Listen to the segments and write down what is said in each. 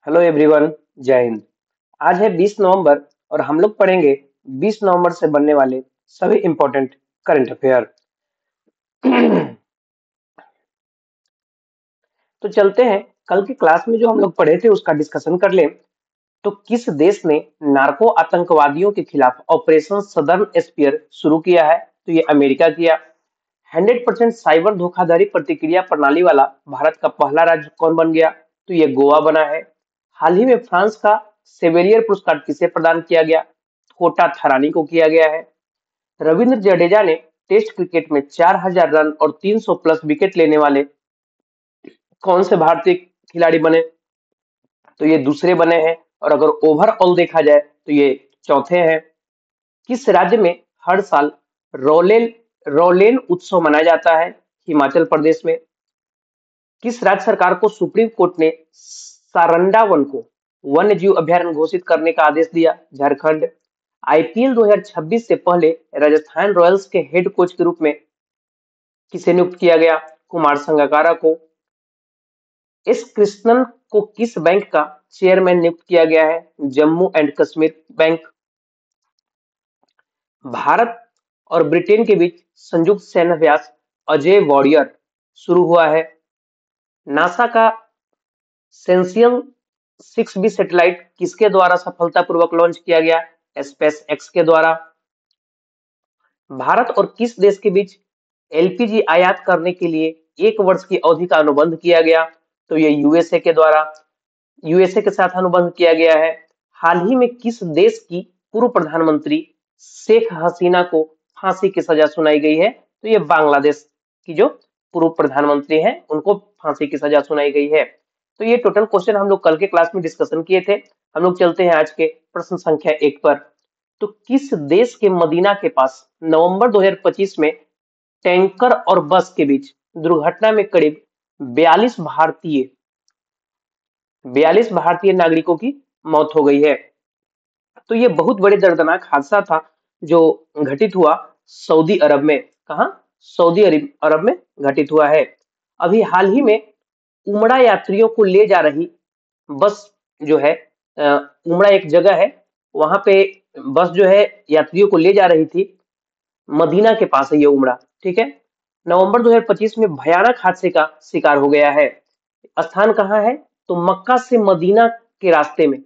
Hello everyone. जय हिंद। आज है 20 नवंबर और हम लोग पढ़ेंगे 20 नवंबर से बनने वाले सभी इंपॉर्टेंट करंट अफेयर। तो चलते हैं, कल की क्लास में जो हम लोग पढ़े थे उसका डिस्कशन कर लें। तो किस देश ने नार्को आतंकवादियों के खिलाफ ऑपरेशन सदर्न स्पीयर शुरू किया है? तो ये अमेरिका किया। 100% साइबर धोखाधड़ी प्रतिक्रिया प्रणाली वाला भारत का पहला राज्य कौन बन गया? तो ये गोवा बना है। हाल ही में फ्रांस का सेवेरियर पुरस्कार किसे प्रदान किया गया? कोटा थरानी को किया गया है। रविंद्र जडेजा ने टेस्ट क्रिकेट में 4000 रन और 300 प्लस विकेट लेने वाले कौन से भारतीय खिलाड़ी बने? तो ये दूसरे बने हैं। और अगर ओवरऑल देखा जाए तो ये चौथे हैं। किस राज्य में हर साल रोलेन रोलेन उत्सव मनाया जाता है? हिमाचल प्रदेश में। किस राज्य सरकार को सुप्रीम कोर्ट ने सारंडा वन को वन्य जीव अभयारण्य घोषित करने का आदेश दिया? झारखंड। आईपीएल 2026 से पहले राजस्थान रॉयल्स के हेड कोच के रूप में किसे नियुक्त किया गया? कुमार संगकारा को। एस कृष्णन को किस बैंक का चेयरमैन नियुक्त किया गया है? Jammu and Kashmir bank. भारत और ब्रिटेन के बीच संयुक्त सैन्य अभ्यास अजय वॉरियर शुरू हुआ है। नासा का सेंसियम 6B सैटेलाइट किसके द्वारा सफलतापूर्वक लॉन्च किया गया? स्पेस एक्स के द्वारा। भारत और किस देश के बीच एलपीजी आयात करने के लिए 1 वर्ष की अवधि का अनुबंध किया गया? तो ये यूएसए के द्वारा, यूएसए के साथ अनुबंध किया गया है। हाल ही में किस देश की पूर्व प्रधानमंत्री शेख हसीना को फांसी की सजा सुनाई गई है? तो ये बांग्लादेश की जो पूर्व प्रधानमंत्री हैं उनको फांसी की सजा सुनाई गई है। तो ये टोटल क्वेश्चन हम लोग कल के क्लास में डिस्कशन किए थे। हम लोग चलते हैं आज के प्रश्न संख्या 1 पर। तो किस देश के मदीना के पास नवंबर 2025 में टैंकर और बस के बीच दुर्घटना में करीब 42 भारतीय 42 भारतीय नागरिकों की मौत हो गई है? तो ये बहुत बड़े दर्दनाक हादसा था जो घटित हुआ सऊदी अरब में। कहा? सऊदी अरब में घटित हुआ है। अभी हाल ही में उमड़ा यात्रियों को ले जा रही बस जो है, उमड़ा एक जगह है, वहां पे बस जो है यात्रियों को ले जा रही थी। मदीना के पास है ये उमड़ा, ठीक है। नवंबर 2025 में भयानक हादसे का शिकार हो गया है। स्थान कहाँ है? तो मक्का से मदीना के रास्ते में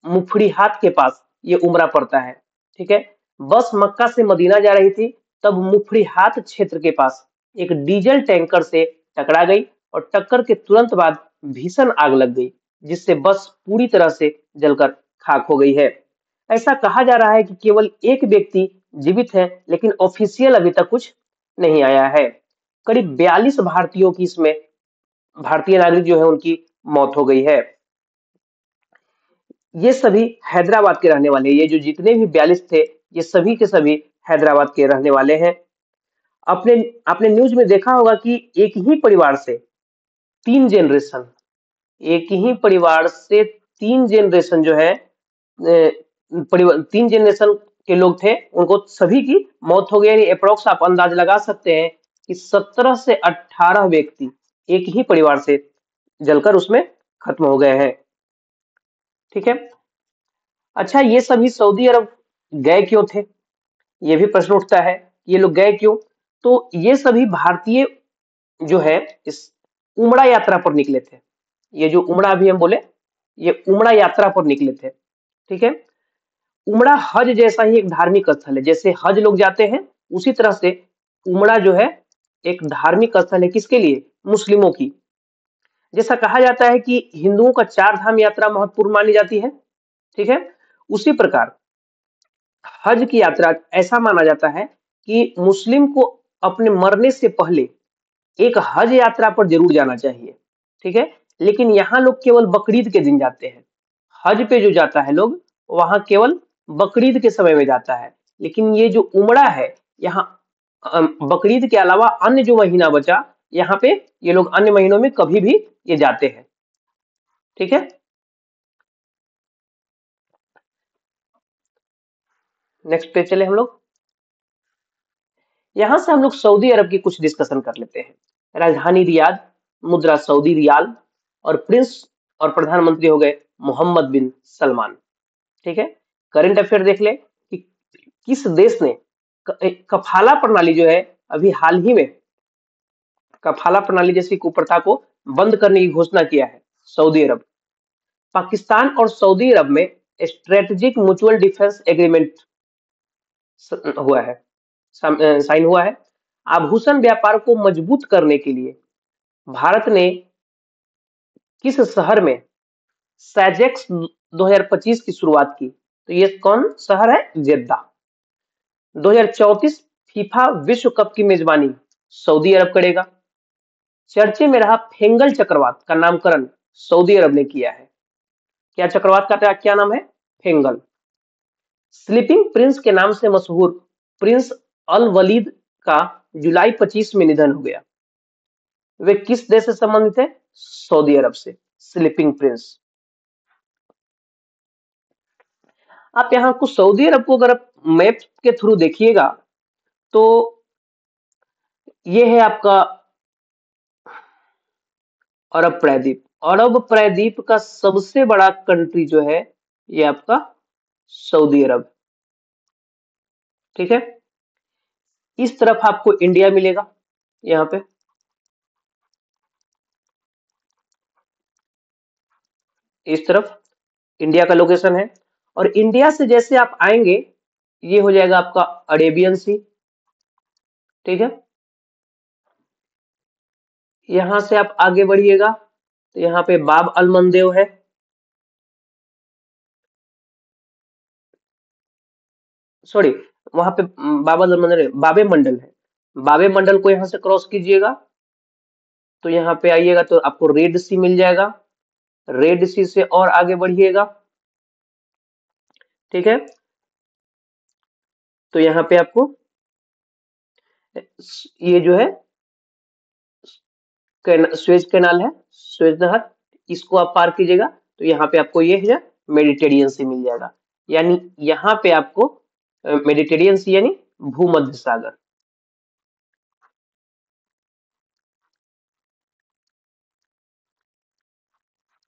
मुफड़िहात के पास ये उमरा पड़ता है, ठीक है। बस मक्का से मदीना जा रही थी, तब मुफड़िहात क्षेत्र के पास एक डीजल टैंकर से टकरा गई और टक्कर के तुरंत बाद भीषण आग लग गई, जिससे बस पूरी तरह से जलकर खाक हो गई है। ऐसा कहा जा रहा है कि केवल एक व्यक्ति जीवित है, लेकिन ऑफिशियल अभी तक कुछ नहीं आया है। करीब 42 भारतीयों की इसमें, भारतीय नागरिक जो है उनकी मौत हो गई है। ये सभी हैदराबाद के रहने वाले हैं। ये जो जितने भी 42 थे, ये सभी के सभी हैदराबाद के रहने वाले हैं। आपने आपने न्यूज में देखा होगा कि एक ही परिवार से 3 जनरेशन, एक ही परिवार से 3 जनरेशन जो है, 3 जनरेशन के लोग थे, उनको सभी की मौत हो गई। यानी अप्रोक्स आप अंदाज लगा सकते हैं कि 17 से 18 व्यक्ति एक ही परिवार से जलकर उसमें खत्म हो गए हैं, ठीक है। अच्छा, ये सभी सऊदी अरब गए क्यों थे? ये भी प्रश्न उठता है, ये लोग गए क्यों? तो ये सभी भारतीय जो है इस उमड़ा यात्रा पर निकले थे। ये जो उमड़ा अभी हम बोले, ये उमड़ा यात्रा पर निकले थे, ठीक है। उमड़ा हज जैसा ही एक धार्मिक स्थल है। जैसे हज लोग जाते हैं, उसी तरह से उमड़ा जो है एक धार्मिक स्थल है। किसके लिए? मुस्लिमों की। जैसा कहा जाता है कि हिंदुओं का 4 धाम यात्रा महत्वपूर्ण मानी जाती है, ठीक है। उसी प्रकार हज की यात्रा ऐसा माना जाता है कि मुस्लिम को अपने मरने से पहले एक हज यात्रा पर जरूर जाना चाहिए, ठीक है। लेकिन यहाँ लोग केवल बकरीद के दिन जाते हैं। हज पे जो जाता है लोग, वहां केवल बकरीद के समय में जाता है। लेकिन ये जो उमड़ा है, यहाँ बकरीद के अलावा अन्य जो महीना बचा, यहाँ पे ये लोग अन्य महीनों में कभी भी ये जाते हैं, ठीक है। नेक्स्ट पे चले हम लोग। यहां से हम लोग सऊदी अरब की कुछ डिस्कशन कर लेते हैं। राजधानी रियाद, मुद्रा सऊदी रियाल और प्रिंस और प्रधानमंत्री हो गए मोहम्मद बिन सलमान। ठीक है। करंट अफेयर देख ले कि किस देश ने कफाला प्रणाली जो है अभी हाल ही में कफाला प्रणाली जैसी कुप्रथा को बंद करने की घोषणा किया है। सऊदी अरब। पाकिस्तान और सऊदी अरब में स्ट्रेटेजिक म्यूचुअल डिफेंस एग्रीमेंट हुआ है, साइन हुआ है। आभूषण व्यापार को मजबूत करने के लिए भारत ने किस शहर में सैजेक्स 2025 की शुरुआत की? तो ये कौन शहर है? जेद्दा। 2034 फीफा विश्व कप की मेजबानी सऊदी अरब करेगा। चर्चे में रहा फेंगल चक्रवात का नामकरण सऊदी अरब ने किया है। क्या चक्रवात का क्या नाम है? फेंगल। स्लीपिंग प्रिंस के नाम से मशहूर प्रिंस अल वलीद का जुलाई 25 में निधन हो गया। वे किस देश से संबंधित है? सऊदी अरब से। Sleeping Prince. आप यहाँ कुछ सऊदी अरब को अगर आप मैप के थ्रू देखिएगा तो ये है आपका अरब प्रायद्वीप। अरब प्रायद्वीप का सबसे बड़ा कंट्री जो है ये आपका सऊदी अरब। ठीक है। इस तरफ आपको इंडिया मिलेगा, यहाँ पे इस तरफ इंडिया का लोकेशन है। और इंडिया से जैसे आप आएंगे ये हो जाएगा आपका अरेबियन सी। ठीक है। यहां से आप आगे बढ़िएगा तो यहाँ पे बाब अल मंदेव है। सॉरी, वहां पे बाबा अल मंदेव बाबे मंडल है। बाबे मंडल को यहाँ से क्रॉस कीजिएगा तो यहाँ पे आइएगा तो आपको रेड सी मिल जाएगा। रेड सी से और आगे बढ़िएगा। ठीक है। तो यहाँ पे आपको ये जो है स्वेज कैनाल है, स्वेज नहर, इसको आप पार कीजिएगा तो यहाँ पे आपको ये है मेडिटेरियन सी मिल जाएगा। यानी यहाँ पे आपको मेडिटेरियन सी यानी भूमध्य सागर।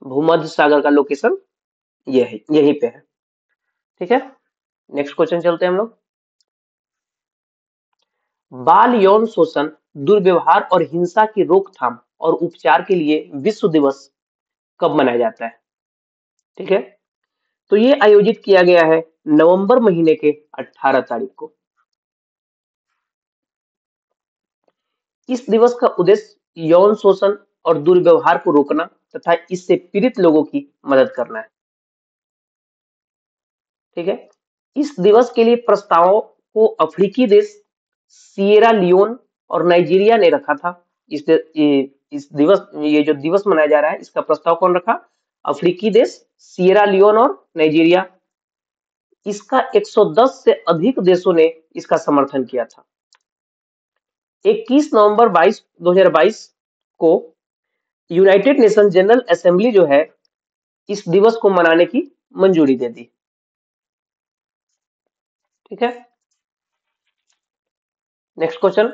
भूमध्य सागर का लोकेशन ये है, यहीं पे है। ठीक है। नेक्स्ट क्वेश्चन चलते हैं हम लोग। बाल यौन शोषण, दुर्व्यवहार और हिंसा की रोकथाम और उपचार के लिए विश्व दिवस कब मनाया जाता है? ठीक है। तो ये आयोजित किया गया है नवंबर महीने के 18 तारीख को। इस दिवस का उद्देश्य यौन शोषण और दुर्व्यवहार को रोकना तथा इससे पीड़ित लोगों की मदद करना है। ठीक है। इस दिवस के लिए प्रस्ताव को अफ्रीकी देश सिएरा लियोन और नाइजीरिया ने रखा था। इस दिवस ये जो दिवस मनाया जा रहा है इसका प्रस्ताव कौन रखा? अफ्रीकी देश सिएरा लियोन और नाइजीरिया। इसका 110 से अधिक देशों ने इसका समर्थन किया था। 21 नवंबर 2022 को यूनाइटेड नेशन जनरल असेंबली जो है इस दिवस को मनाने की मंजूरी दे दी। ठीक है। Next question.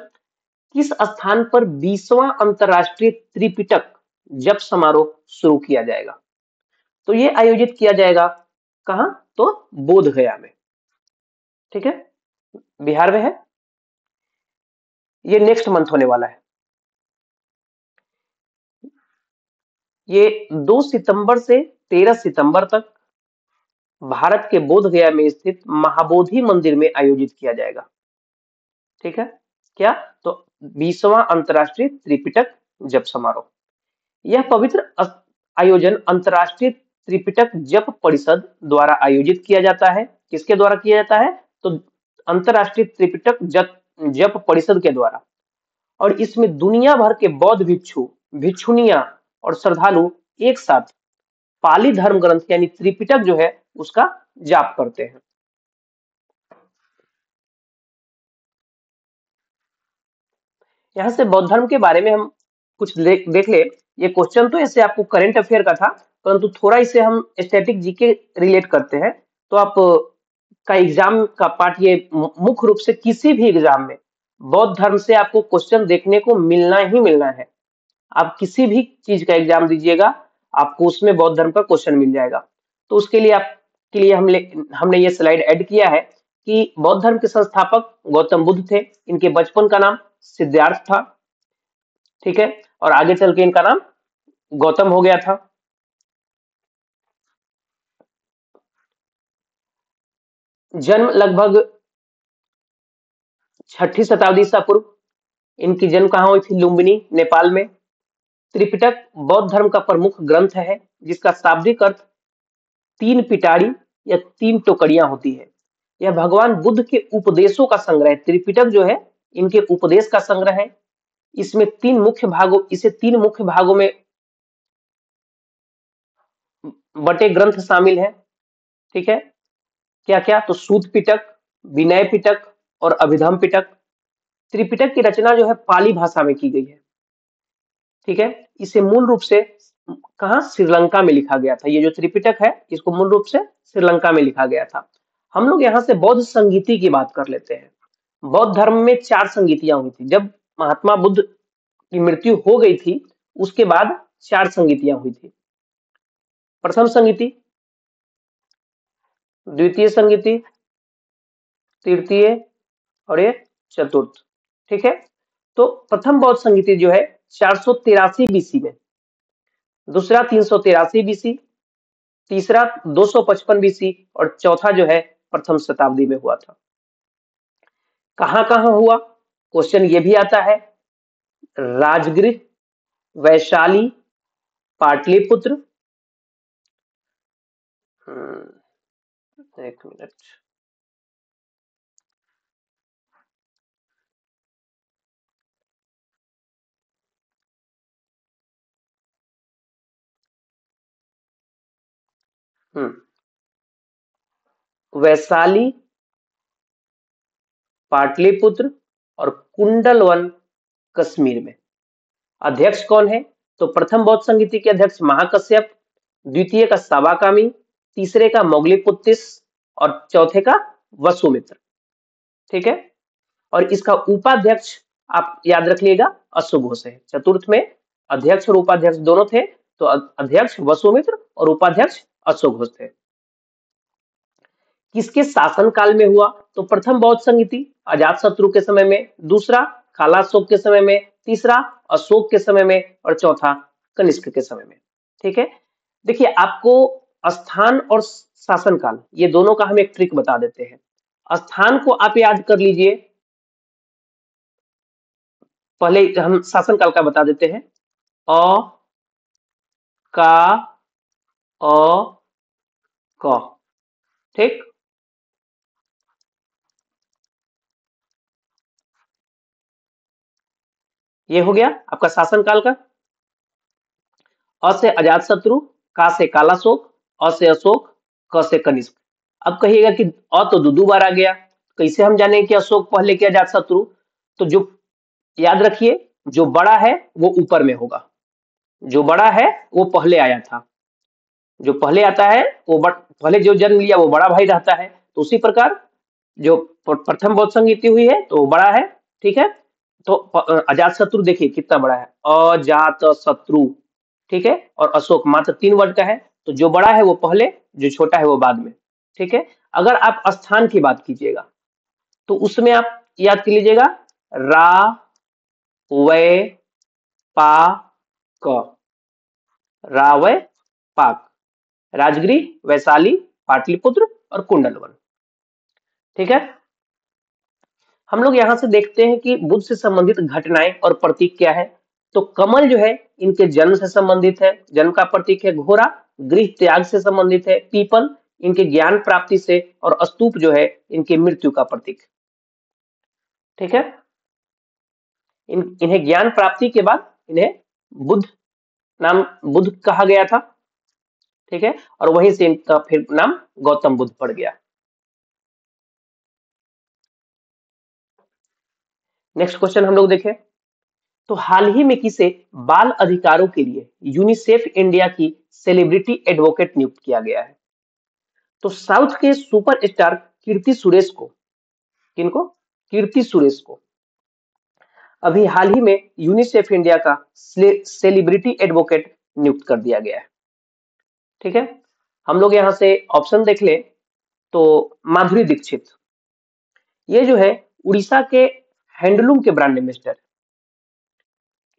किस स्थान पर 20वां अंतरराष्ट्रीय त्रिपिटक जप समारोह शुरू किया जाएगा? तो ये आयोजित किया जाएगा कहां? तो बोध गया में। ठीक है। बिहार में है। ये नेक्स्ट मंथ होने वाला है। ये 2 सितंबर से 13 सितंबर तक भारत के बोध गया में स्थित महाबोधि मंदिर में आयोजित किया जाएगा। ठीक है। क्या? तो 20वां अंतरराष्ट्रीय त्रिपिटक जप समारोह। यह पवित्र आयोजन अंतरराष्ट्रीय त्रिपिटक जप परिषद द्वारा आयोजित किया जाता है। किसके द्वारा किया जाता है? तो अंतरराष्ट्रीय त्रिपिटक जप जप परिषद के द्वारा। और इसमें दुनिया भर के बौद्ध भिक्षु, भिक्षुनियां और श्रद्धालु एक साथ पाली धर्म ग्रंथ यानी त्रिपिटक जो है उसका जाप करते हैं। यहाँ से बौद्ध धर्म के बारे में हम कुछ देख ले। ये क्वेश्चन तो ऐसे आपको करंट अफेयर का था, परंतु थोड़ा इसे हम स्टैटिक जीके रिलेट करते हैं तो आप का एग्जाम का पार्ट ये मुख्य रूप से किसी भी एग्जाम में बौद्ध धर्म से आपको क्वेश्चन देखने को मिलना ही मिलना है। आप किसी भी चीज का एग्जाम दीजिएगा आपको उसमें बौद्ध धर्म का क्वेश्चन मिल जाएगा। तो उसके लिए आपके लिए हमने ये स्लाइड ऐड किया है कि बौद्ध धर्म के संस्थापक गौतम बुद्ध थे। इनके बचपन का नाम सिद्धार्थ था, ठीक है, और आगे चल के इनका नाम गौतम हो गया था। जन्म लगभग 6ठी शताब्दी ईसा पूर्व। इनकी जन्म कहाँ हुई थी? लुम्बिनी, नेपाल में। त्रिपिटक बौद्ध धर्म का प्रमुख ग्रंथ है, जिसका शाब्दिक अर्थ तीन पिटारी या तीन टोकरियां होती है। यह भगवान बुद्ध के उपदेशों का संग्रह है। त्रिपिटक जो है इनके उपदेश का संग्रह है। इसमें इसे तीन मुख्य भागों में बटे ग्रंथ शामिल है, ठीक है। क्या क्या? तो सूत पिटक, विनय पिटक और अभिधम पिटक। त्रिपिटक की रचना जो है पाली भाषा में की गई है, ठीक है। इसे मूल रूप से कहाँ? श्रीलंका में लिखा गया था। ये जो त्रिपिटक है इसको मूल रूप से श्रीलंका में लिखा गया था। हम लोग यहाँ से बौद्ध संगीति की बात कर लेते हैं। बौद्ध धर्म में 4 संगीतियां हुई थी। जब महात्मा बुद्ध की मृत्यु हो गई थी उसके बाद 4 संगीतियां हुई थी। प्रथम संगीति, द्वितीय संगीति, तृतीय और ये चतुर्थ, ठीक है। तो प्रथम बौद्ध संगीति जो है 483 बीसी में, दूसरा 383 बीसी, तीसरा 255 बीसी और चौथा जो है प्रथम शताब्दी में हुआ था। कहां कहां हुआ? क्वेश्चन ये भी आता है। राजगृह, वैशाली, पाटलिपुत्र, एक मिनट, वैशाली, पाटलिपुत्र और कुंडलवन कश्मीर में। अध्यक्ष कौन है? तो प्रथम बौद्ध संगीति के अध्यक्ष महाकश्यप, द्वितीय का सावाकामी, तीसरे का मोगलीपुत्तिस और चौथे का वसुमित्र, ठीक है। और इसका उपाध्यक्ष आप याद रख लीजिएगा अश्वघोष है। चतुर्थ में अध्यक्ष और उपाध्यक्ष दोनों थे, तो अध्यक्ष वसुमित्र और उपाध्यक्ष अश्वघोष थे। किसके शासन काल में हुआ? तो प्रथम बौद्ध संगीति अजातशत्रु के समय में, दूसरा कालाशोक के समय में, तीसरा अशोक के समय में और चौथा कनिष्क के समय में, ठीक है। देखिए आपको स्थान और शासनकाल ये दोनों का हम एक ट्रिक बता देते हैं। स्थान को आप याद कर लीजिए। पहले हम शासनकाल का बता देते हैं। अ का अ क, ठीक। ये हो गया आपका शासनकाल का। अ से अजातशत्रु, का से कालाशोक, अ से अशोक, क से कनिष्क। अब कहिएगा कि अ तो दो बार आ गया, कैसे हम जाने कि अशोक पहले के अजातशत्रु? तो जो याद रखिए, जो बड़ा है वो ऊपर में होगा, जो बड़ा है वो पहले आया था। जो पहले आता है वो पहले जो जन्म लिया वो बड़ा भाई रहता है। तो उसी प्रकार जो प्रथम बौद्ध संगीति हुई है तो वो बड़ा है, ठीक है। तो अजात शत्रु देखिए कितना बड़ा है, अजात शत्रु, ठीक है। और अशोक मात्र 3 वर्ड का है, तो जो बड़ा है वो पहले, जो छोटा है वो बाद में, ठीक है। अगर आप स्थान की बात कीजिएगा तो उसमें आप याद कर लीजिएगा रा, वै, पा, क, रावय पाक, राजगृह, वैशाली, पाटलिपुत्र और कुंडलवन, ठीक है। हम लोग यहां से देखते हैं कि बुद्ध से संबंधित घटनाएं और प्रतीक क्या है। तो कमल जो है इनके जन्म से संबंधित है, जन्म का प्रतीक है। घोड़ा गृह त्याग से संबंधित है। पीपल इनके ज्ञान प्राप्ति से, और स्तूप जो है इनके मृत्यु का प्रतीक, ठीक है। इन्हें ज्ञान प्राप्ति के बाद इन्हें बुद्ध नाम बुद्ध कहा गया था, ठीक है। और वहीं से इनका फिर नाम गौतम बुद्ध पड़ गया। नेक्स्ट क्वेश्चन हम लोग देखें। तो हाल ही में किसे बाल अधिकारों के लिए यूनिसेफ इंडिया की सेलिब्रिटी एडवोकेट नियुक्त किया गया है? तो साउथ के सुपरस्टार कीर्ति सुरेश को, किनको? कीर्ति सुरेश को अभी हाल ही में यूनिसेफ इंडिया का सेलिब्रिटी एडवोकेट नियुक्त कर दिया गया है। ठीक है, हम लोग यहाँ से ऑप्शन देख ले तो माधुरी दीक्षित, ये जो है उड़ीसा के हैंडलूम के ब्रांड एम्बेसडर,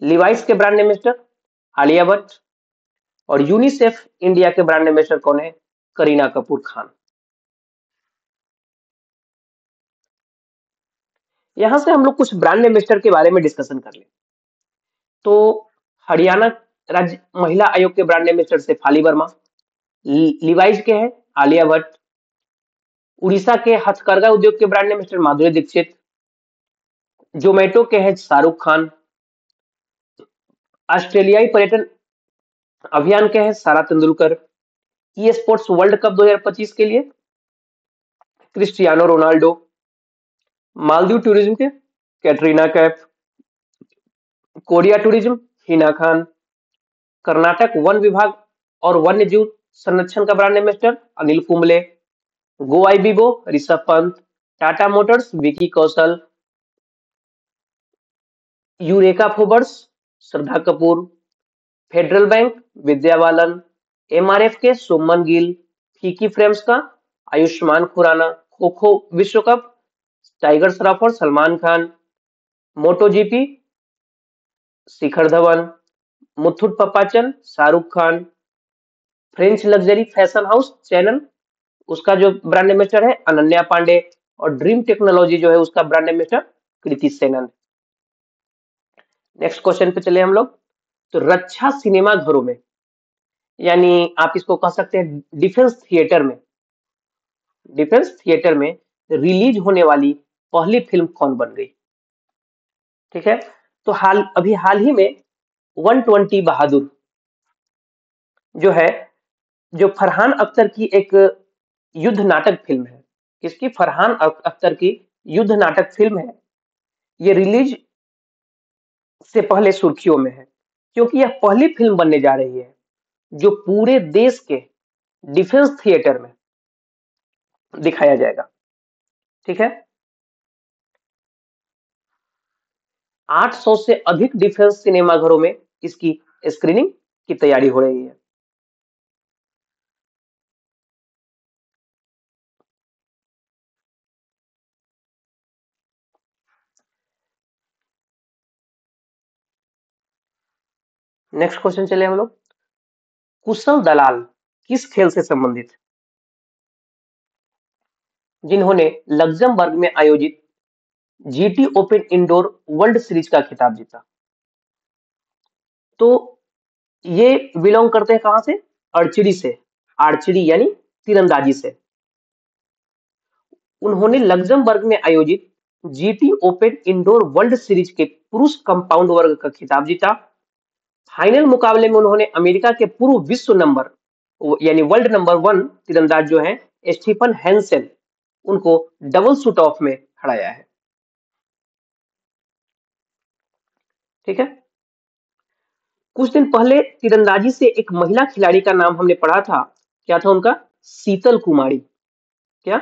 लिवाइस के ब्रांड एम्बेसडर आलिया भट्ट, और यूनिसेफ इंडिया के ब्रांड एम्बेसडर कौन है? करीना कपूर खान। यहां से हम लोग कुछ ब्रांड एम्बेसडर के बारे में डिस्कशन कर ले तो हरियाणा राज्य महिला आयोग के ब्रांड एम्बेसडर से फाली वर्मा, लिवाइस के हैं आलिया भट्ट, उड़ीसा के हथकरघा उद्योग के ब्रांड एम्बेसडर माधुरी दीक्षित, जोमेटो के हैं शाहरुख खान, ऑस्ट्रेलियाई पर्यटन अभियान के हैं सारा Tendulkar, e sports world cup 2025 के लिए क्रिस्टियानो रोनाल्डो, मालदीव टूरिज्म के Katrina Kaif, Korea tourism Hina Khan, Karnataka one विभाग और वन्य जीव संरक्षण का ब्रांड एम्बेसडर अनिल कुंबले, गोआई Vivo Rishabh Pant, Tata Motors Vicky Kaushal, eureka Forbes Shraddha Kapoor, federal bank Vidya Balan, MRF के सुमन गिल, फीकी फ्रेम्स का आयुष्मान खुराना, खो खो विश्व कप टाइगर श्रॉफ और Salman Khan, Moto GP Shikhar Dhawan, Muthoot Pappachan Shahrukh Khan, French luxury fashion house Chanel उसका जो ब्रांड एम्बेसडर है अनन्या पांडे, और ड्रीम टेक्नोलॉजी जो है उसका brand ambassador Kriti Sanon. Next question पे चले हम लोग। तो रक्षा सिनेमा घरों में, यानी आप इसको कह सकते हैं डिफेंस थिएटर में रिलीज होने वाली पहली फिल्म कौन बन गई? ठीक है, तो हाल ही में 120 बहादुर जो है, जो फरहान अख्तर की एक युद्ध नाटक फिल्म है, किसकी? फरहान अख्तर की युद्ध नाटक फिल्म है, ये रिलीज से पहले सुर्खियों में है क्योंकि यह पहली फिल्म बनने जा रही है जो पूरे देश के डिफेंस थिएटर में दिखाया जाएगा। ठीक है, 800 से अधिक डिफेंस सिनेमा घरों में इसकी स्क्रीनिंग की तैयारी हो रही है। नेक्स्ट क्वेश्चन चले हम लोग। कुशल दलाल किस खेल से संबंधित, जिन्होंने लग्जमबर्ग में आयोजित GT open indoor world series का खिताब जीता? तो ये बिलोंग करते हैं कहां से? आर्चरी से, आर्चरी यानी तीरंदाजी से। उन्होंने लग्जमबर्ग में आयोजित GT open indoor world series के पुरुष कंपाउंड वर्ग का खिताब जीता। फाइनल मुकाबले में उन्होंने अमेरिका के पूर्व विश्व नंबर यानी वर्ल्ड नंबर 1 तीरंदाज जो है स्टीफन हेंसन, उनको डबल शूट ऑफ में हराया है। ठीक है, कुछ दिन पहले तीरंदाजी से एक महिला खिलाड़ी का नाम हमने पढ़ा था, क्या था उनका? शीतल कुमारी। क्या?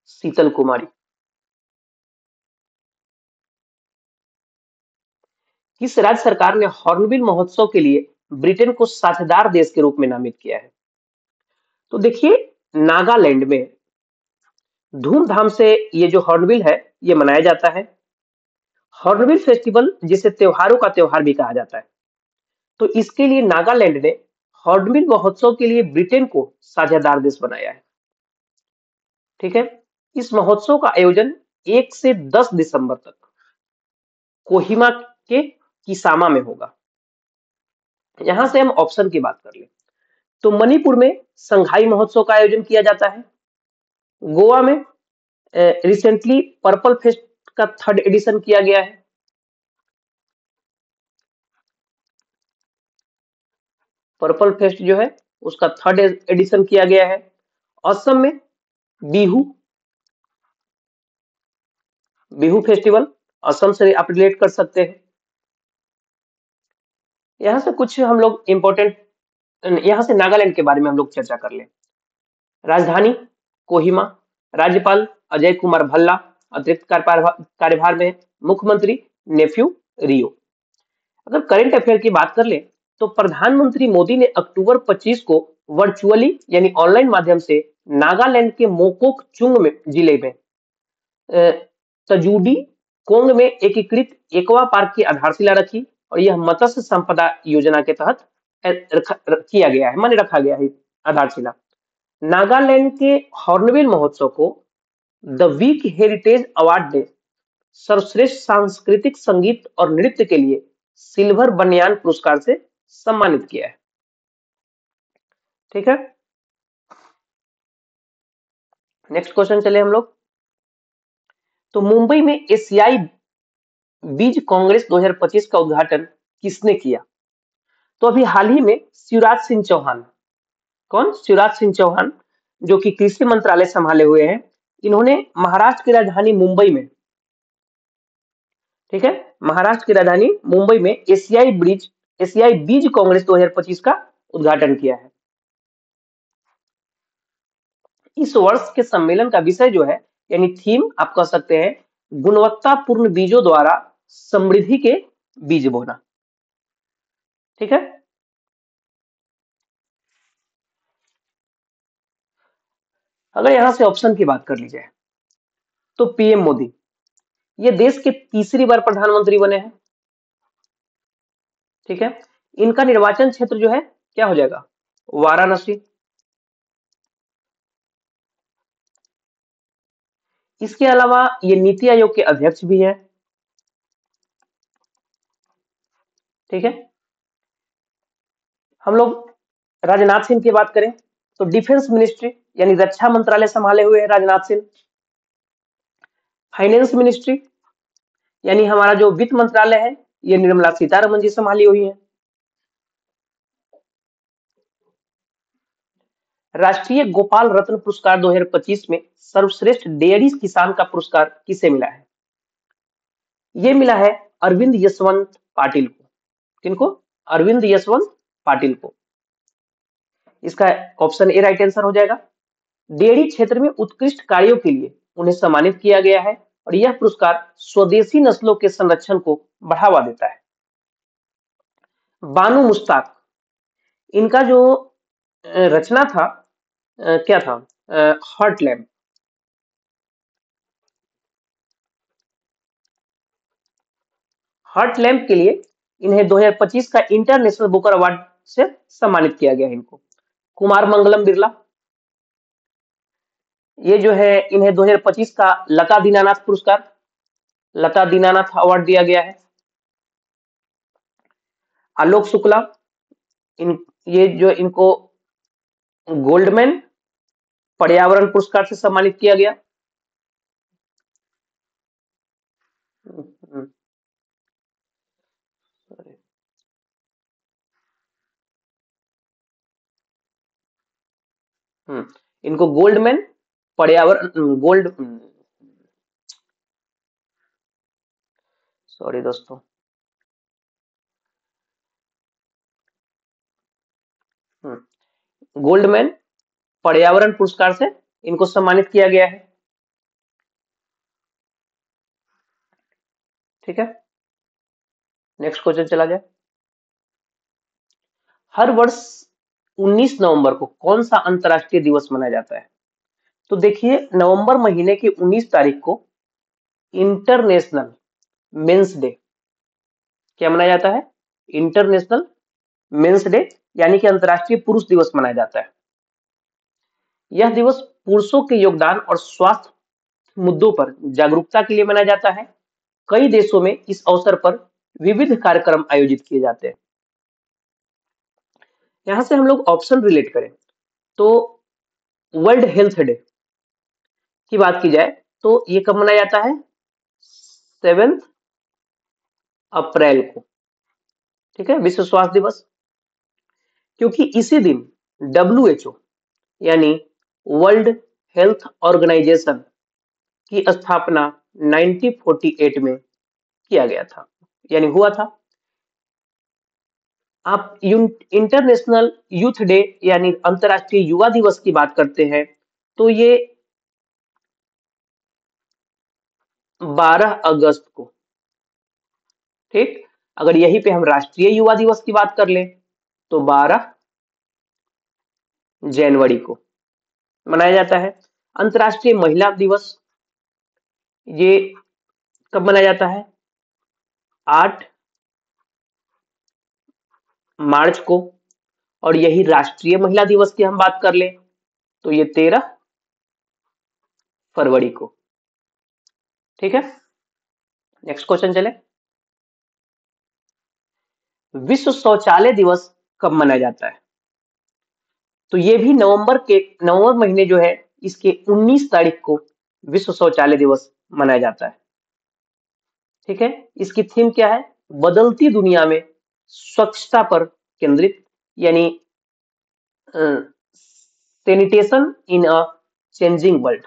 शीतल कुमारी। किस राज्य सरकार ने हॉर्नबिल महोत्सव के लिए ब्रिटेन को साझेदार देश के रूप में नामित किया है? तो देखिए, नागालैंड में धूमधाम से ये जो हॉर्नबिल है ये मनाया जाता है। हॉर्नबिल फेस्टिवल जिसे त्योहारों का त्योहार भी कहा जाता है, तो इसके लिए नागालैंड ने हॉर्नबिल महोत्सव के लिए ब्रिटेन को साझेदार देश बनाया है। ठीक है, इस महोत्सव का आयोजन 1 से 10 दिसंबर तक कोहिमा के किसामा में होगा। यहां से हम ऑप्शन की बात कर ले तो मणिपुर में संघाई महोत्सव का आयोजन किया जाता है, गोवा में रिसेंटली पर्पल फेस्ट का 3rd एडिशन किया गया है, पर्पल फेस्ट जो है उसका 3rd एडिशन किया गया है। असम में बिहू बिहू फेस्टिवल असम से आप रिलेट कर सकते हैं। यहाँ से कुछ हम लोग इंपॉर्टेंट, यहाँ से नागालैंड के बारे में हम लोग चर्चा कर ले। राजधानी कोहिमा, राज्यपाल अजय कुमार भल्ला, अतिरिक्त कार्यभार में है। मुख्यमंत्री नेफ्यू रियो। अगर करंट अफेयर की बात कर ले तो प्रधानमंत्री मोदी ने अक्टूबर 25 को वर्चुअली यानी ऑनलाइन माध्यम से नागालैंड के मोकोक चुंग में जिले में अ, तजूडी कोंग में एकीकृत एक्वा पार्क की आधारशिला रखी और यह मत्स्य संपदा योजना के तहत किया गया है, माने रखा गया है आधारशिला। नागालैंड के हॉर्नबिल महोत्सव को द वीक हेरिटेज अवार्ड ने सर्वश्रेष्ठ सांस्कृतिक संगीत और नृत्य के लिए सिल्वर बनियान पुरस्कार से सम्मानित किया है। ठीक है, नेक्स्ट क्वेश्चन चले हम लोग। तो मुंबई में एशियाई बीज कांग्रेस 2025 का उद्घाटन किसने किया? तो अभी हाल ही में शिवराज सिंह चौहान। कौन? शिवराज सिंह चौहान, जो कि कृषि मंत्रालय संभाले हुए हैं। इन्होंने महाराष्ट्र की राजधानी मुंबई में, ठीक है, महाराष्ट्र की राजधानी मुंबई में एशियाई बीज कांग्रेस 2025 का उद्घाटन किया है। इस वर्ष के सम्मेलन का विषय जो है यानी थीम आप कह सकते हैं गुणवत्तापूर्ण बीजों द्वारा समृद्धि के बीज बोना। ठीक है, अगर यहां से ऑप्शन की बात कर ली जाए तो पीएम मोदी ये देश के तीसरी बार प्रधानमंत्री बने हैं। ठीक है, इनका निर्वाचन क्षेत्र जो है क्या हो जाएगा? वाराणसी। इसके अलावा ये नीति आयोग के अध्यक्ष भी है। ठीक है, हम लोग राजनाथ सिंह की बात करें तो डिफेंस मिनिस्ट्री यानी रक्षा मंत्रालय संभाले हुए हैं राजनाथ सिंह। फाइनेंस मिनिस्ट्री यानी हमारा जो वित्त मंत्रालय है ये निर्मला सीतारमन जी संभाली हुई है। राष्ट्रीय गोपाल रत्न पुरस्कार 2025 में सर्वश्रेष्ठ डेयरी किसान का पुरस्कार किसे मिला है? ये मिला है अरविंद यशवंत पाटिल को। किनको? अरविंद यशवंत पाटिल को। इसका ऑप्शन ए राइट आंसर हो जाएगा। डेयरी क्षेत्र में उत्कृष्ट कार्यों के लिए उन्हें सम्मानित किया गया है और यह पुरस्कार स्वदेशी नस्लों के संरक्षण को बढ़ावा देता है। बानू मुश्ताक, इनका जो रचना था क्या था? Hot lamp. हॉट लैम्प के लिए इन्हें 2025 का इंटरनेशनल बुकर अवार्ड से सम्मानित किया गया है इनको। कुमार मंगलम बिरला, ये जो है इन्हें 2025 का लता दीनानाथ पुरस्कार, लता दीनानाथ अवार्ड दिया गया है। आलोक शुक्ला, ये जो इनको गोल्डमैन पर्यावरण पुरस्कार से सम्मानित किया गया। इनको गोल्डमैन पर्यावरण गोल्ड सॉरी दोस्तों, गोल्डमैन पर्यावरण पुरस्कार से इनको सम्मानित किया गया है। ठीक है, नेक्स्ट क्वेश्चन चला जाए। हर वर्ष 19 नवंबर को कौन सा अंतरराष्ट्रीय दिवस मनाया जाता है? तो देखिए नवंबर महीने की 19 तारीख को इंटरनेशनल मेंस डे क्या मनाया जाता है? इंटरनेशनल मेंस डे यानी कि अंतरराष्ट्रीय पुरुष दिवस मनाया जाता है। यह दिवस पुरुषों के योगदान और स्वास्थ्य मुद्दों पर जागरूकता के लिए मनाया जाता है। कई देशों में इस अवसर पर विविध कार्यक्रम आयोजित किए जाते हैं। यहां से हम लोग ऑप्शन रिलेट करें तो वर्ल्ड हेल्थ डे की बात की जाए तो ये कब मनाया जाता है? 7 अप्रैल को। ठीक है, विश्व स्वास्थ्य दिवस, क्योंकि इसी दिन WHO यानी वर्ल्ड हेल्थ ऑर्गेनाइजेशन की स्थापना 1948 में किया गया था यानी हुआ था। आप इंटरनेशनल यूथ डे यानी अंतरराष्ट्रीय युवा दिवस की बात करते हैं तो ये 12 अगस्त को। ठीक, अगर यहीं पे हम राष्ट्रीय युवा दिवस की बात कर लें तो 12 जनवरी को मनाया जाता है। अंतर्राष्ट्रीय महिला दिवस ये कब मनाया जाता है? 8 मार्च को। और यही राष्ट्रीय महिला दिवस की हम बात कर ले तो ये 13 फरवरी को। ठीक है, नेक्स्ट क्वेश्चन चले। विश्व शौचालय दिवस कब मनाया जाता है? तो ये भी नवंबर महीने जो है इसके 19 तारीख को विश्व शौचालय दिवस मनाया जाता है। ठीक है, इसकी थीम क्या है? बदलती दुनिया में स्वच्छता पर केंद्रित, यानी सैनिटेशन इन अ चेंजिंग वर्ल्ड।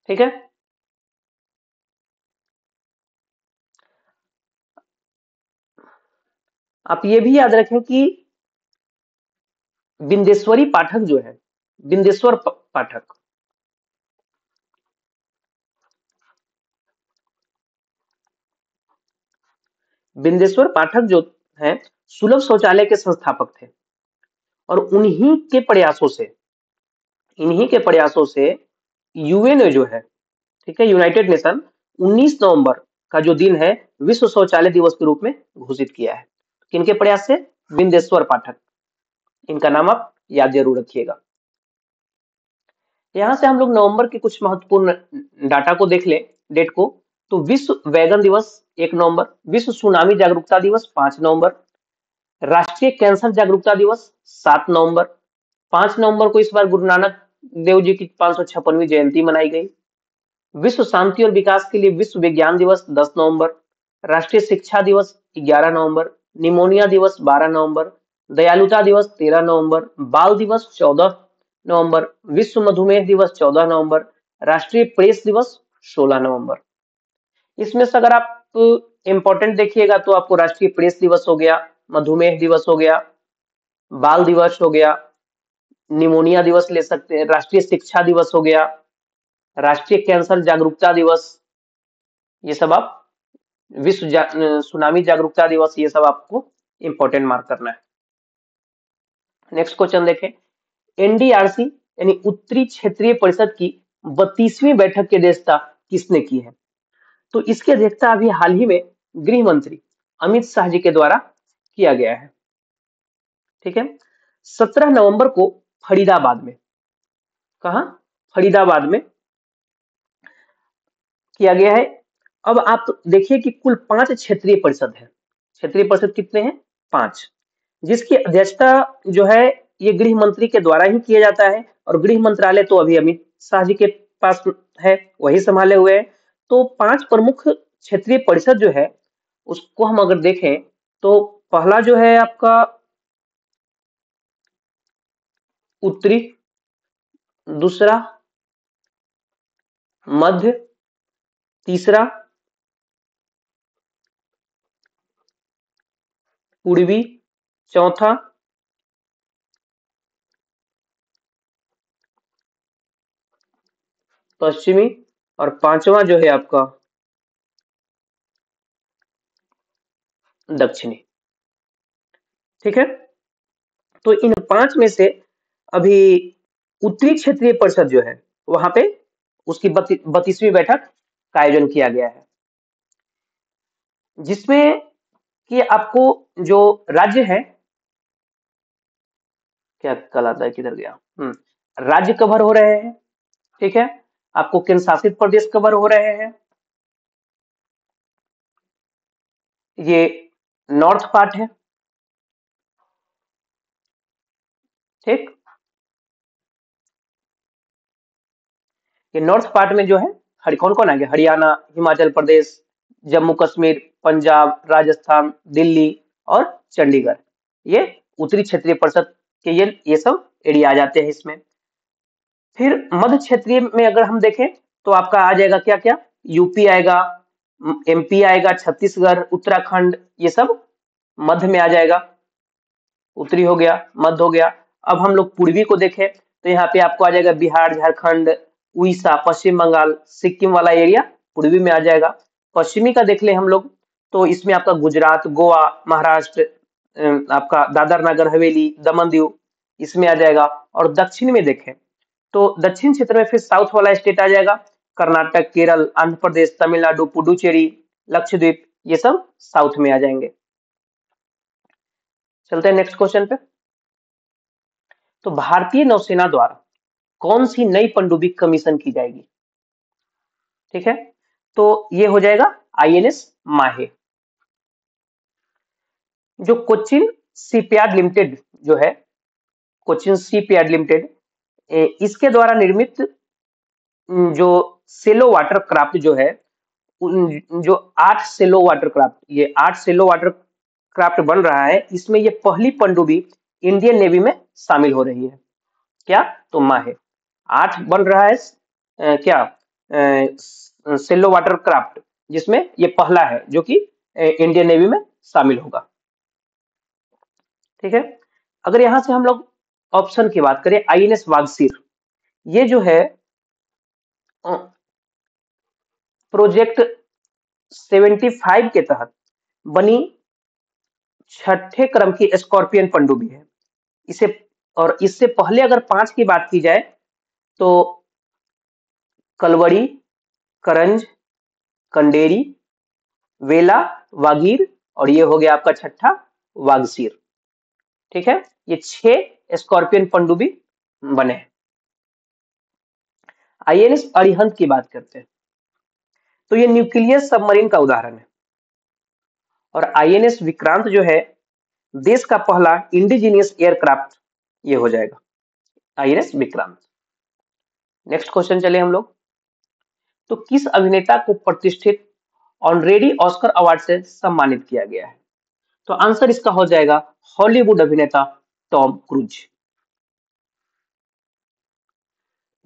ठीक है, आप ये भी याद रखें कि बिंदेश्वरी पाठक जो है, बिंदेश्वर पाठक, बिंदेश्वर पाठक जो है सुलभ शौचालय के संस्थापक थे। और इन्हीं के प्रयासों से यूएन जो है, ठीक है, यूनाइटेड नेशन, 19 नवंबर का जो दिन है विश्व शौचालय दिवस के रूप में घोषित किया है। किनके प्रयास से? बिंदेश्वर पाठक। इनका नाम आप याद जरूर रखिएगा। यहां से हम लोग नवंबर के कुछ महत्वपूर्ण डाटा को देख लें, डेट को। तो विश्व वैगन दिवस 1 नवंबर, विश्व सुनामी जागरूकता दिवस 5 नवंबर, राष्ट्रीय कैंसर जागरूकता दिवस 7 नवंबर, 5 नवंबर को इस बार गुरु नानक देव जी की 556वीं जयंती मनाई गई। विश्व शांति और विकास के लिए विश्व विज्ञान दिवस 10 नवंबर, राष्ट्रीय शिक्षा दिवस 11 नवंबर, निमोनिया दिवस 12 नवंबर, दयालुता दिवस 13 नवंबर, बाल दिवस 14 नवंबर, विश्व मधुमेह दिवस 14 नवंबर, राष्ट्रीय प्रेस दिवस 16 नवंबर। इसमें से अगर आप इंपॉर्टेंट देखिएगा तो आपको राष्ट्रीय प्रेस दिवस हो गया, मधुमेह दिवस हो गया, बाल दिवस हो गया, निमोनिया दिवस ले सकते हैं, राष्ट्रीय शिक्षा दिवस हो गया, राष्ट्रीय कैंसर जागरूकता दिवस, ये सब आप सुनामी जागरूकता दिवस, ये सब आपको इंपॉर्टेंट मार्क करना है। नेक्स्ट क्वेश्चन देखें। एनडीआरसी यानी उत्तरी क्षेत्रीय परिषद की 32वीं बैठक की अध्यक्षता किसने की है? तो इसकी अध्यक्षता अभी हाल ही में गृह मंत्री अमित शाह जी के द्वारा किया गया है। ठीक है, 17 नवंबर को फरीदाबाद में, कहा? फरीदाबाद में किया गया है। अब आप देखिए कि कुल 5 क्षेत्रीय परिषद है। क्षेत्रीय परिषद कितने हैं? 5, जिसकी अध्यक्षता जो है ये गृह मंत्री के द्वारा ही किया जाता है। और गृह मंत्रालय तो अभी अमित शाह जी के पास है, वही संभाले हुए हैं। तो 5 प्रमुख क्षेत्रीय परिषद जो है उसको हम अगर देखें तो पहला जो है आपका उत्तरी, दूसरा मध्य, तीसरा पूर्वी, चौथा पश्चिमी, और 5वां जो है आपका दक्षिणी। ठीक है, तो इन 5 में से अभी उत्तरी क्षेत्रीय परिषद जो है वहां पे उसकी 32वीं बैठक का आयोजन किया गया है, जिसमें कि आपको जो राज्य है, क्या कहलाता है, किधर गया, राज्य कवर हो रहे हैं। ठीक है, आपको केंद्र शासित प्रदेश कवर हो रहे हैं। ये नॉर्थ पार्ट है। ठीक, ये नॉर्थ पार्ट में जो है कौन कौन आ गया? हरियाणा, हिमाचल प्रदेश, जम्मू कश्मीर, पंजाब, राजस्थान, दिल्ली और चंडीगढ़, ये उत्तरी क्षेत्रीय परिषद के ये सब एरिया आ जाते हैं इसमें। फिर मध्य क्षेत्रीय में अगर हम देखें तो आपका आ जाएगा क्या क्या? यूपी आएगा, एमपी आएगा, छत्तीसगढ़, उत्तराखंड, ये सब मध्य में आ जाएगा। उत्तरी हो गया, मध्य हो गया। अब हम लोग पूर्वी को देखें तो यहाँ पे आपको आ जाएगा बिहार, झारखंड, उड़ीसा, पश्चिम बंगाल, सिक्किम वाला एरिया पूर्वी में आ जाएगा। पश्चिमी का देख ले हम लोग तो इसमें आपका गुजरात, गोवा, महाराष्ट्र, आपका दादर नगर हवेली, दमन दीव इसमें आ जाएगा। और दक्षिण में देखें तो दक्षिण क्षेत्र में फिर साउथ वाला स्टेट आ जाएगा, कर्नाटक, केरल, आंध्र प्रदेश, तमिलनाडु, पुडुचेरी, लक्षद्वीप, ये सब साउथ में आ जाएंगे। चलते हैं नेक्स्ट क्वेश्चन पे। तो भारतीय नौसेना द्वारा कौन सी नई पनडुब्बी कमीशन की जाएगी? ठीक है, तो ये हो जाएगा आईएनएस माहे। जो कोचिन शिपयार्ड लिमिटेड जो है, कोचिन शिपयार्ड लिमिटेड, इसके द्वारा निर्मित जो सेलो वाटर क्राफ्ट जो है, जो 8 सेलो वाटर क्राफ्ट, ये 8 सेलो वाटर क्राफ्ट बन रहा है, इसमें ये पहली पनडुब्बी इंडियन नेवी में शामिल हो रही है। क्या? तो माहे 8 बन रहा है क्या सेलो वाटर क्राफ्ट, जिसमें ये पहला है जो कि इंडियन नेवी में शामिल होगा। ठीक है, अगर यहां से हम लोग ऑप्शन की बात करें, आईएनएस वागसीर, ये जो है प्रोजेक्ट 75 के तहत बनी 6ठे क्रम की स्कॉर्पियन पनडुब्बी है। इसे और इससे पहले अगर 5 की बात की जाए तो कलवड़ी, करंज, कंडेरी, वेला, वागीर, और ये हो गया आपका 6ठा वागसीर। ठीक है, ये 6 स्कॉर्पियन पनडुब्बी बने हैं। आईएनएस अरिहंत की बात करते हैं तो ये न्यूक्लियर सबमरीन का उदाहरण है। और आईएनएस विक्रांत जो है देश का पहला इंडिजीनियस एयरक्राफ्ट ये हो जाएगा, आईएनएस विक्रांत। नेक्स्ट क्वेश्चन चले हम लोग। तो किस अभिनेता को प्रतिष्ठित ऑनरेरी ऑस्कर अवार्ड से सम्मानित किया गया है? तो आंसर इसका हो जाएगा हॉलीवुड अभिनेता टॉम क्रूज।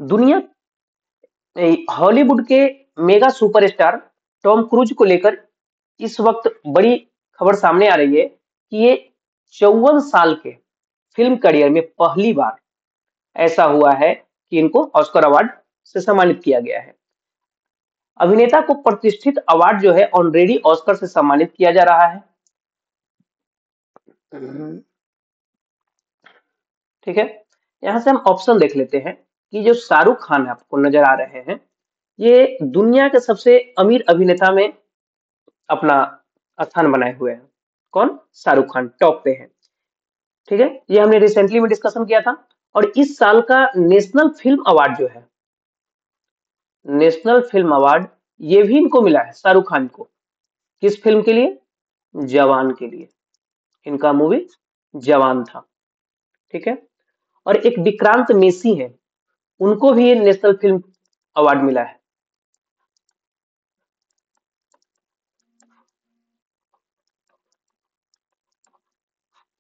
दुनिया हॉलीवुड के मेगा सुपरस्टार टॉम क्रूज को लेकर इस वक्त बड़ी खबर सामने आ रही है कि ये 54 साल के फिल्म करियर में पहली बार ऐसा हुआ है कि इनको ऑस्कर अवार्ड से सम्मानित किया गया है। अभिनेता को प्रतिष्ठित अवार्ड जो है ऑनरेरी ऑस्कर से सम्मानित किया जा रहा है। ठीक है, यहां से हम ऑप्शन देख लेते हैं कि जो शाहरुख खान आपको नजर आ रहे हैं, ये दुनिया के सबसे अमीर अभिनेता में अपना स्थान बनाए हुए हैं। कौन? शाहरुख खान टॉप पे है। ठीक है, ये हमने रिसेंटली में डिस्कशन किया था। और इस साल का नेशनल फिल्म अवार्ड जो है, नेशनल फिल्म अवार्ड, ये भी इनको मिला है शाहरुख खान को। किस फिल्म के लिए? जवान के लिए। इनका मूवी जवान था। ठीक है, और एक विक्रांत मेसी है, उनको भी ये नेशनल फिल्म अवार्ड मिला है।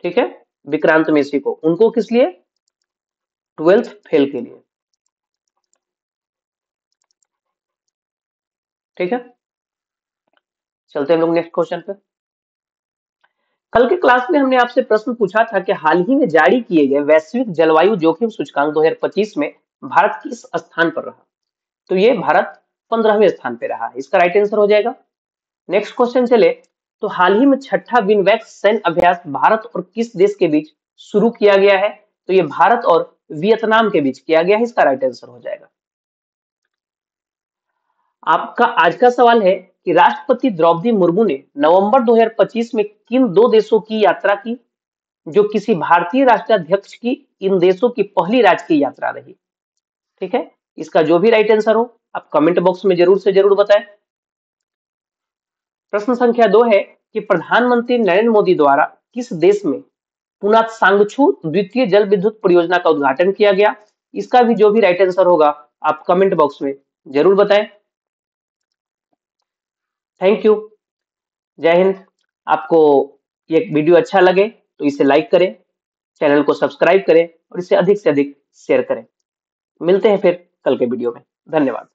ठीक है, विक्रांत मेसी को, उनको किस लिए? 12th फेल के लिए। ठीक है, चलते हैं हम लोग नेक्स्ट क्वेश्चन पे। कल के क्लास में हमने आपसे प्रश्न पूछा था कि हाल ही में जारी किए गए वैश्विक जलवायु जोखिम सूचकांक 2025 में भारत किस स्थान पर रहा? तो ये भारत 15वें स्थान पे रहा है, इसका राइट आंसर हो जाएगा। नेक्स्ट क्वेश्चन चले तो हाल ही में 6ठा विनवैक्स सैन्य अभ्यास भारत और किस देश के बीच शुरू किया गया है? तो ये भारत और वियतनाम के बीच किया गया है, इसका राइट आंसर हो जाएगा। आपका आज का सवाल है कि राष्ट्रपति द्रौपदी मुर्मू ने नवंबर 2025 में किन 2 देशों की यात्रा की, जो किसी भारतीय राष्ट्राध्यक्ष की इन देशों की पहली राजकीय यात्रा रही? ठीक है, इसका जो भी राइट आंसर हो आप कमेंट बॉक्स में जरूर से जरूर बताएं। प्रश्न संख्या 2 है कि प्रधानमंत्री नरेंद्र मोदी द्वारा किस देश में पुनः सांगछू द्वितीय जल विद्युत परियोजना का उद्घाटन किया गया? इसका भी जो भी राइट आंसर होगा आप कमेंट बॉक्स में जरूर बताएं। थैंक यू, जय हिंद। आपको ये वीडियो अच्छा लगे तो इसे लाइक करें, चैनल को सब्सक्राइब करें और इसे अधिक से अधिक शेयर करें। मिलते हैं फिर कल के वीडियो में। धन्यवाद।